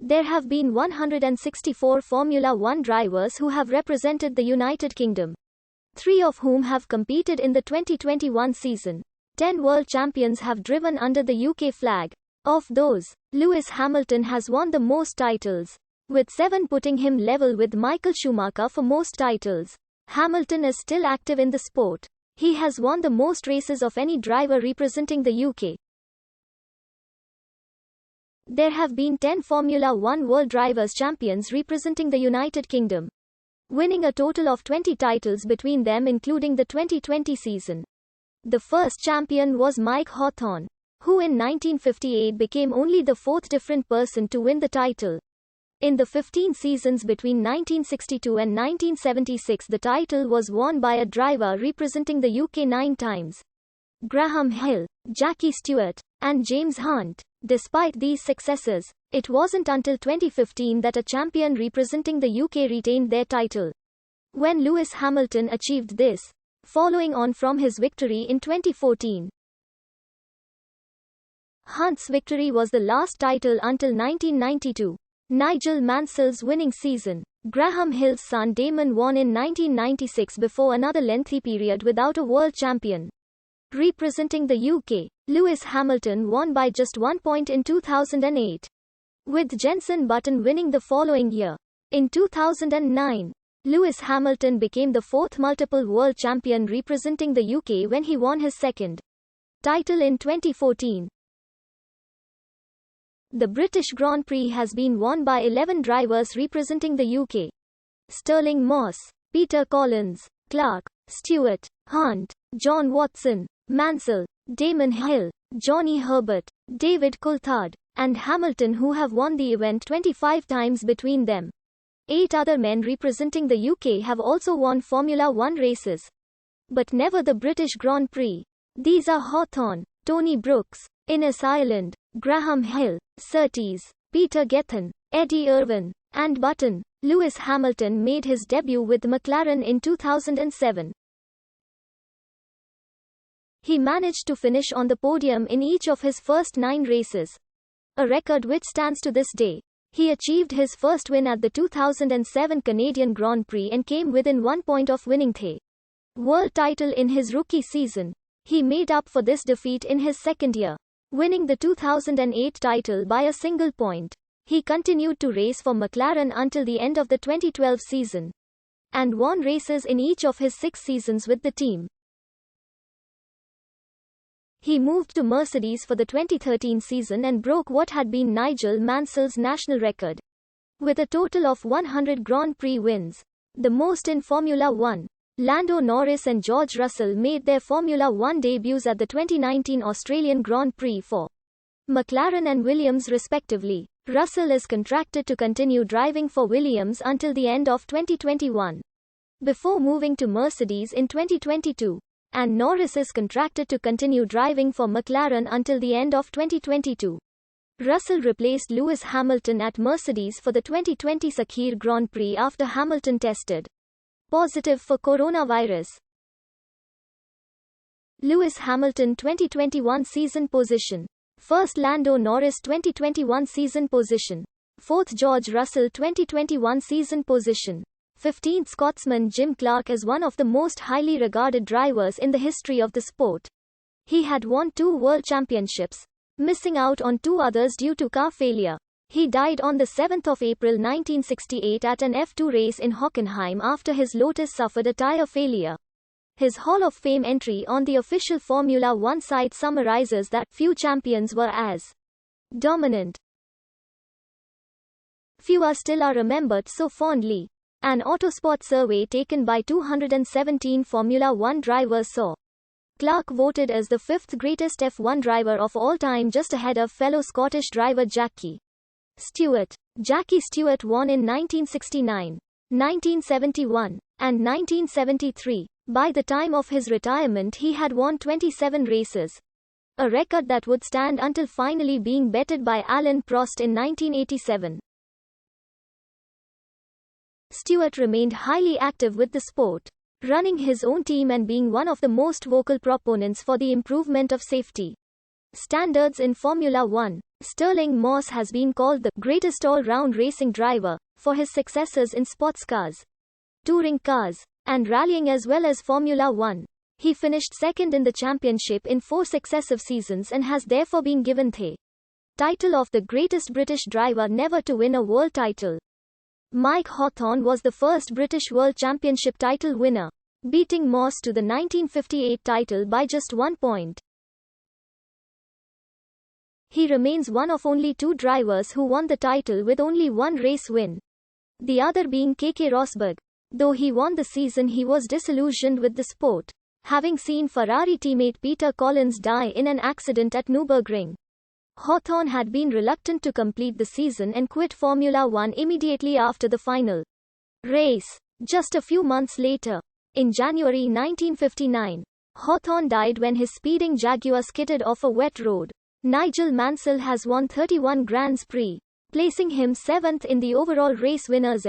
There have been 164 Formula One drivers who have represented the United Kingdom, 3 of whom have competed in the 2021 season. 10 world champions have driven under the UK flag. Of those, Lewis Hamilton has won the most titles, with 7 putting him level with Michael Schumacher for most titles. Hamilton is still active in the sport. He has won the most races of any driver representing the UK. There have been 10 Formula One World Drivers' Champions representing the United Kingdom, winning a total of 20 titles between them including the 2020 season. The first champion was Mike Hawthorn, who in 1958 became only the 4th different person to win the title. In the 15 seasons between 1962 and 1976, the title was won by a driver representing the UK 9 times: Graham Hill, Jackie Stewart, and James Hunt. Despite these successes, it wasn't until 2015 that a champion representing the UK retained their title. When Lewis Hamilton achieved this, following on from his victory in 2014. Hunt's victory was the last title until 1992, Nigel Mansell's winning season. Graham Hill's son Damon won in 1996 before another lengthy period without a world champion. Representing the UK, Lewis Hamilton won by just 1 point in 2008, with Jenson Button winning the following year. In 2009, Lewis Hamilton became the 4th multiple world champion representing the UK when he won his second title in 2014. The British Grand Prix has been won by 11 drivers representing the UK. Stirling Moss, Peter Collins, Clark, Stewart, Hunt, John Watson, Mansell, Damon Hill, Johnny Herbert, David Coulthard, and Hamilton, who have won the event 25 times between them. 8 other men representing the UK have also won Formula One races, but never the British Grand Prix. These are Hawthorn, Tony Brooks, Innes Ireland, Graham Hill, Surtees, Peter Gethin, Eddie Irvine, and Button. Lewis Hamilton made his debut with McLaren in 2007. He managed to finish on the podium in each of his first 9 races, a record which stands to this day. He achieved his first win at the 2007 Canadian Grand Prix and came within 1 point of winning the world title in his rookie season. He made up for this defeat in his second year, winning the 2008 title by a single point. He continued to race for McLaren until the end of the 2012 season, and won races in each of his 6 seasons with the team. He moved to Mercedes for the 2013 season and broke what had been Nigel Mansell's national record, with a total of 100 Grand Prix wins, the most in Formula One. Lando Norris and George Russell made their Formula One debuts at the 2019 Australian Grand Prix for McLaren and Williams respectively. Russell is contracted to continue driving for Williams until the end of 2021, before moving to Mercedes in 2022. And Norris is contracted to continue driving for McLaren until the end of 2022. Russell replaced Lewis Hamilton at Mercedes for the 2020 Sakir Grand Prix after Hamilton tested positive for coronavirus. Lewis Hamilton 2021 season position. 1st Lando Norris 2021 season position. 4th George Russell 2021 season position. 15th Scotsman Jim Clark is one of the most highly regarded drivers in the history of the sport. He had won 2 world championships, missing out on 2 others due to car failure. He died on the 7th of April 1968 at an F2 race in Hockenheim after his Lotus suffered a tire failure. His Hall of Fame entry on the official Formula One site summarizes that few champions were as dominant. Few still are remembered so fondly. An Autosport survey taken by 217 Formula One drivers saw Clark voted as the 5th greatest F1 driver of all time, just ahead of fellow Scottish driver Jackie Stewart. Jackie Stewart won in 1969, 1971, and 1973. By the time of his retirement he had won 27 races, a record that would stand until finally being bettered by Alain Prost in 1987. Stewart remained highly active with the sport, running his own team and being one of the most vocal proponents for the improvement of safety standards in Formula One. Stirling Moss has been called the greatest all-round racing driver for his successes in sports cars, touring cars, and rallying as well as Formula One. He finished second in the championship in 4 successive seasons and has therefore been given the title of the greatest British driver never to win a world title. Mike Hawthorn was the first British World Championship title winner, beating Moss to the 1958 title by just 1 point. He remains one of only 2 drivers who won the title with only 1 race win, the other being Keke Rosberg. Though he won the season, he was disillusioned with the sport, having seen Ferrari teammate Peter Collins die in an accident at Nürburgring. Hawthorn had been reluctant to complete the season and quit Formula One immediately after the final race. Just a few months later, in January 1959, Hawthorn died when his speeding Jaguar skidded off a wet road. Nigel Mansell has won 31 Grands Prix, placing him 7th in the overall race winners'